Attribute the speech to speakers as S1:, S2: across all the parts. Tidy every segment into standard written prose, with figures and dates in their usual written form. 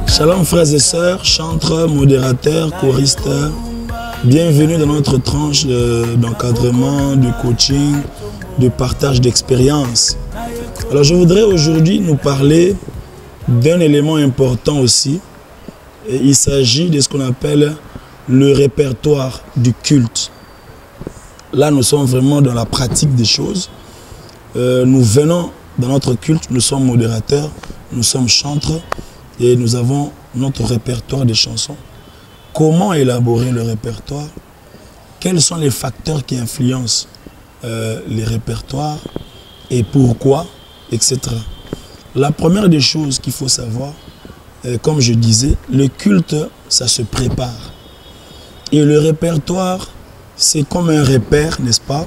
S1: Shalom frères et sœurs, chanteurs, modérateurs, choristes. Bienvenue dans notre tranche d'encadrement, de coaching, de partage d'expérience. Alors je voudrais aujourd'hui nous parler d'un élément important aussi. Et il s'agit de ce qu'on appelle le répertoire du culte. Là, nous sommes vraiment dans la pratique des choses. Nous venons dans notre culte, nous sommes modérateurs, nous sommes chanteurs et nous avons notre répertoire de chansons. Comment élaborer le répertoire? Quels sont les facteurs qui influencent les répertoires et pourquoi, etc. La première des choses qu'il faut savoir, comme je disais, le culte, ça se prépare. Et le répertoire, c'est comme un repère, n'est-ce pas,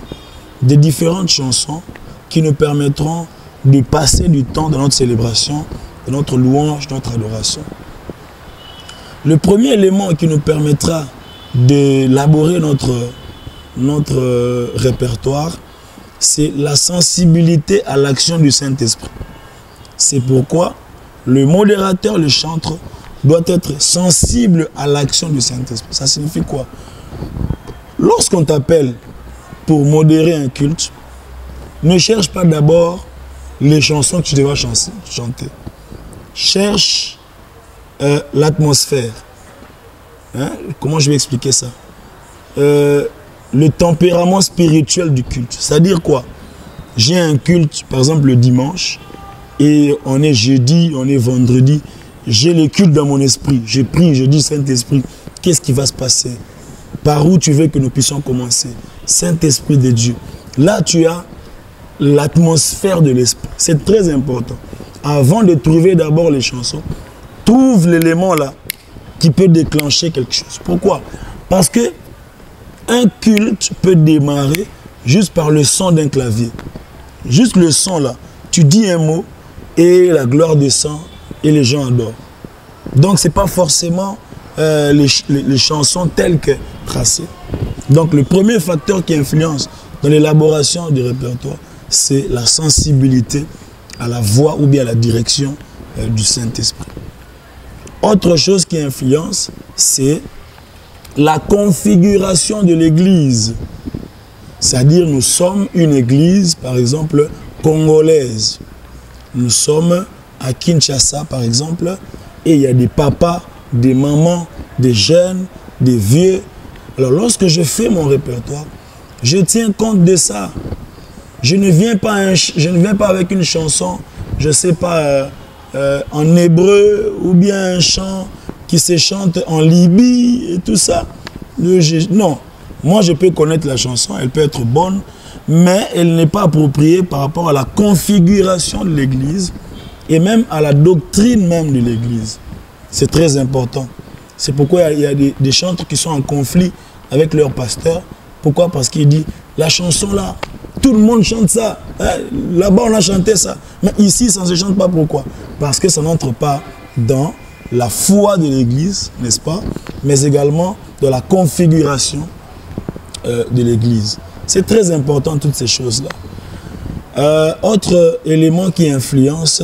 S1: de différentes chansons qui nous permettront de passer du temps dans notre célébration, dans notre louange, notre adoration. Le premier élément qui nous permettra d'élaborer notre répertoire, c'est la sensibilité à l'action du Saint-Esprit. C'est pourquoi le modérateur, le chanteur, doit être sensible à l'action du Saint-Esprit. Ça signifie quoi? Lorsqu'on t'appelle pour modérer un culte, ne cherche pas d'abord les chansons que tu devras chanter. Cherche l'atmosphère. Hein? Comment je vais expliquer ça? Le tempérament spirituel du culte. C'est-à-dire quoi? J'ai un culte, par exemple le dimanche, et on est jeudi, on est vendredi. J'ai le culte dans mon esprit. Je prie, je dis Saint-Esprit, qu'est-ce qui va se passer? Par où tu veux que nous puissions commencer? Saint-Esprit de Dieu. Là, tu as l'atmosphère de l'esprit. C'est très important. Avant de trouver d'abord les chansons, trouve l'élément là qui peut déclencher quelque chose. Pourquoi? Parce que un culte peut démarrer juste par le son d'un clavier. Juste le son là. Tu dis un mot et la gloire descend et les gens adorent. Donc ce n'est pas forcément les chansons telles que tracées. Donc le premier facteur qui influence dans l'élaboration du répertoire, c'est la sensibilité à la voix ou bien à la direction du Saint-Esprit. Autre chose qui influence, c'est la configuration de l'église. C'est-à-dire, nous sommes une église, par exemple, congolaise. Nous sommes à Kinshasa, par exemple, et il y a des papas, des mamans, des jeunes, des vieux. Alors, lorsque je fais mon répertoire, je tiens compte de ça. Je ne viens pas avec une chanson, je ne sais pas, en hébreu, ou bien un chant qui se chante en Libye et tout ça. Non, moi je peux connaître la chanson, elle peut être bonne, mais elle n'est pas appropriée par rapport à la configuration de l'église et même à la doctrine même de l'église. C'est très important. C'est pourquoi il y a des chanteurs qui sont en conflit avec leur pasteur. Pourquoi? Parce qu'il dit, la chanson là, tout le monde chante ça. Hein? Là-bas, on a chanté ça. Mais ici, ça ne se chante pas. Pourquoi? Parce que ça n'entre pas dans la foi de l'église, n'est-ce pas? Mais également dans la configuration de l'église. C'est très important, toutes ces choses-là. Autre élément qui influence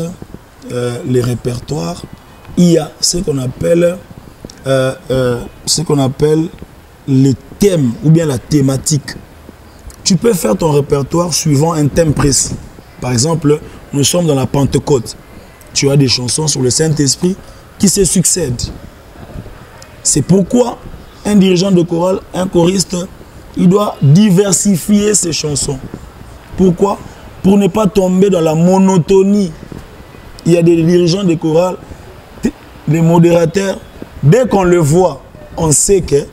S1: les répertoires, il y a ce qu'on appelle les thèmes ou bien la thématique. Tu peux faire ton répertoire suivant un thème précis. Par exemple, nous sommes dans la Pentecôte. Tu as des chansons sur le Saint-Esprit qui se succèdent. C'est pourquoi un dirigeant de chorale, un choriste, il doit diversifier ses chansons. Pourquoi? Pour ne pas tomber dans la monotonie. Il y a des dirigeants de chorale, des modérateurs, dès qu'on le voit, on sait que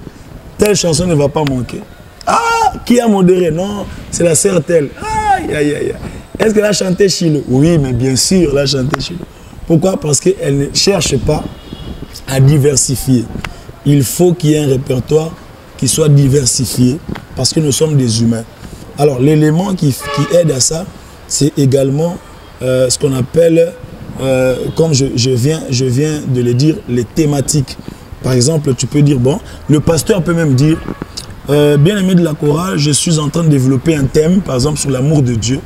S1: telle chanson ne va pas manquer. Ah, qui a modéré? Non, c'est la sœur telle. Aïe, aïe, aïe. Est-ce qu'elle a chanté Chilo? Oui, mais bien sûr, elle a chanté Chilo. Pourquoi? Parce qu'elle ne cherche pas à diversifier. Il faut qu'il y ait un répertoire qui soit diversifié parce que nous sommes des humains. Alors, l'élément qui aide à ça, c'est également ce qu'on appelle, comme je viens de le dire, les thématiques. Par exemple, tu peux dire, bon, le pasteur peut même dire, bien-aimé de la chorale, je suis en train de développer un thème, par exemple, sur l'amour de Dieu.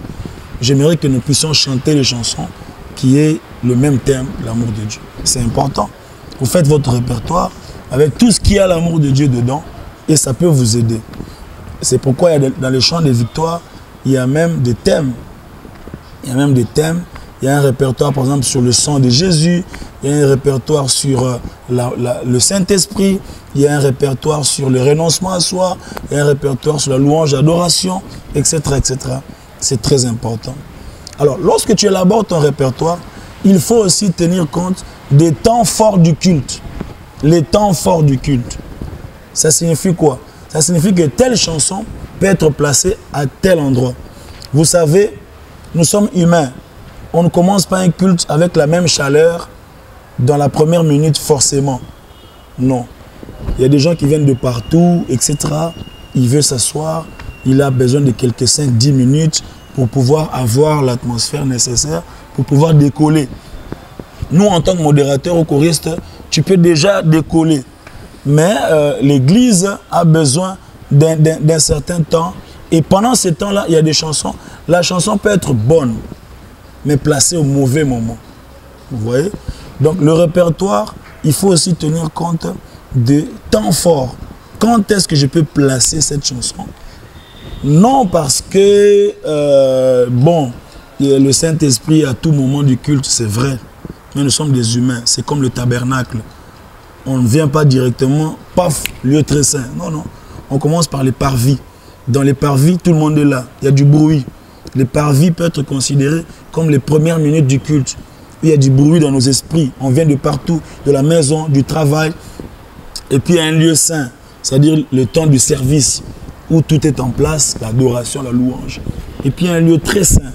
S1: J'aimerais que nous puissions chanter les chansons qui est le même thème, l'amour de Dieu. C'est important. Vous faites votre répertoire avec tout ce qui a l'amour de Dieu dedans et ça peut vous aider. C'est pourquoi dans les chants des victoires, il y a même des thèmes. Il y a même des thèmes. Il y a un répertoire, par exemple, sur le sang de Jésus. Il y a un répertoire sur le Saint-Esprit. Il y a un répertoire sur le renoncement à soi. Il y a un répertoire sur la louange, l'adoration, etc., etc. C'est très important. Alors, lorsque tu élabores ton répertoire, il faut aussi tenir compte des temps forts du culte. Les temps forts du culte. Ça signifie quoi? Ça signifie que telle chanson peut être placée à tel endroit. Vous savez, nous sommes humains. On ne commence pas un culte avec la même chaleur dans la première minute forcément. Non. Il y a des gens qui viennent de partout, etc. Il veut s'asseoir. Il a besoin de quelques 5-10 minutes pour pouvoir avoir l'atmosphère nécessaire, pour pouvoir décoller. Nous, en tant que modérateur ou choriste, tu peux déjà décoller. Mais l'église a besoin d'un certain temps. Et pendant ce temps-là, il y a des chansons. La chanson peut être bonne, mais placée au mauvais moment. Vous voyez? Donc le répertoire, il faut aussi tenir compte de temps forts. Quand est-ce que je peux placer cette chanson? Non parce que, bon, le Saint-Esprit à tout moment du culte, c'est vrai. Mais nous sommes des humains, c'est comme le tabernacle. On ne vient pas directement, paf, lieu très saint. Non, non. On commence par les parvis. Dans les parvis, tout le monde est là. Il y a du bruit. Les parvis peuvent être considérés comme les premières minutes du culte. Il y a du bruit dans nos esprits. On vient de partout, de la maison, du travail. Et puis il y a un lieu saint, c'est-à-dire le temps du service, où tout est en place, l'adoration, la louange. Et puis il y a un lieu très saint,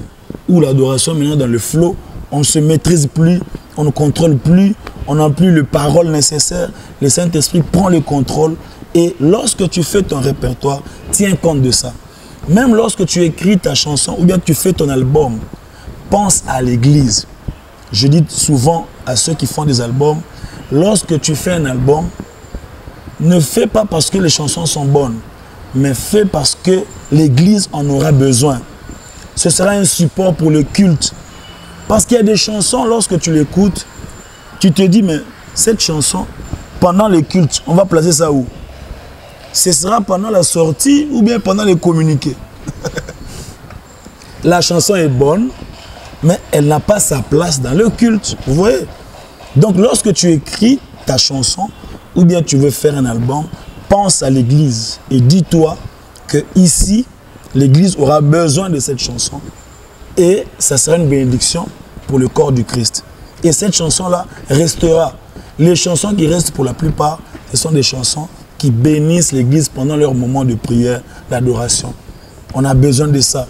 S1: où l'adoration, maintenant dans le flot, on ne se maîtrise plus, on ne contrôle plus, on n'a plus les paroles nécessaires. Le Saint-Esprit prend le contrôle. Et lorsque tu fais ton répertoire, tiens compte de ça. Même lorsque tu écris ta chanson ou bien que tu fais ton album, pense à l'église. Je dis souvent à ceux qui font des albums, lorsque tu fais un album, ne fais pas parce que les chansons sont bonnes, mais fais parce que l'église en aura besoin. Ce sera un support pour le culte. Parce qu'il y a des chansons, lorsque tu l'écoutes, tu te dis, mais cette chanson, pendant les cultes, on va placer ça où? Ce sera pendant la sortie ou bien pendant les communiqués. La chanson est bonne, mais elle n'a pas sa place dans le culte. Vous voyez? Donc, lorsque tu écris ta chanson ou bien tu veux faire un album, pense à l'église et dis-toi que ici, l'église aura besoin de cette chanson et ça sera une bénédiction pour le corps du Christ. Et cette chanson-là restera. Les chansons qui restent pour la plupart, ce sont des chansons qui bénissent l'église pendant leur moment de prière, d'adoration. On a besoin de ça.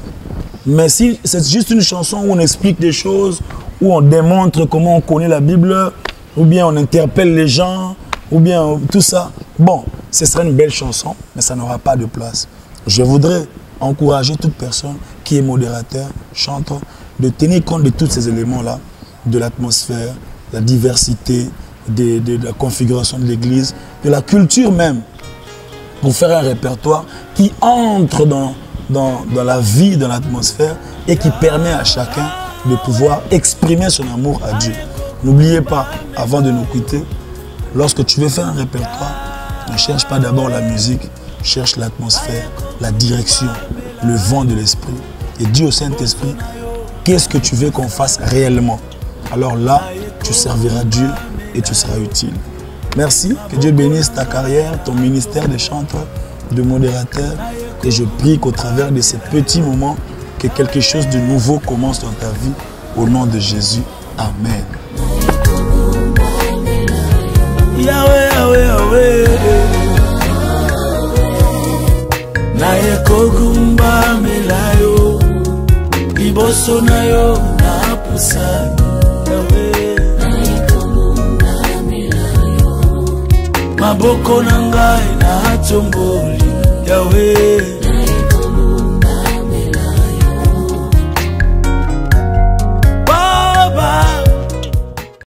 S1: Mais si c'est juste une chanson où on explique des choses, où on démontre comment on connaît la Bible, ou bien on interpelle les gens, ou bien tout ça, bon, ce sera une belle chanson, mais ça n'aura pas de place. Je voudrais encourager toute personne qui est modérateur, chanteur, de tenir compte de tous ces éléments-là, de l'atmosphère, la diversité, de la configuration de l'église, de la culture même, pour faire un répertoire qui entre dans la vie, dans l'atmosphère et qui permet à chacun de pouvoir exprimer son amour à Dieu. N'oubliez pas, avant de nous quitter, lorsque tu veux faire un répertoire, ne cherche pas d'abord la musique, cherche l'atmosphère, la direction, le vent de l'esprit et dis au Saint-Esprit, qu'est-ce que tu veux qu'on fasse réellement? Alors là, tu serviras Dieu et tu seras utile. Merci, que Dieu bénisse ta carrière, ton ministère de chanteur, de modérateur. Et je prie qu'au travers de ces petits moments, que quelque chose de nouveau commence dans ta vie. Au nom de Jésus. Amen. Yahweh, Yahweh, Yahweh. Naye kogumba melayo, liboso nayo na pusani. Maboko nangai na tomboli, Yahweh.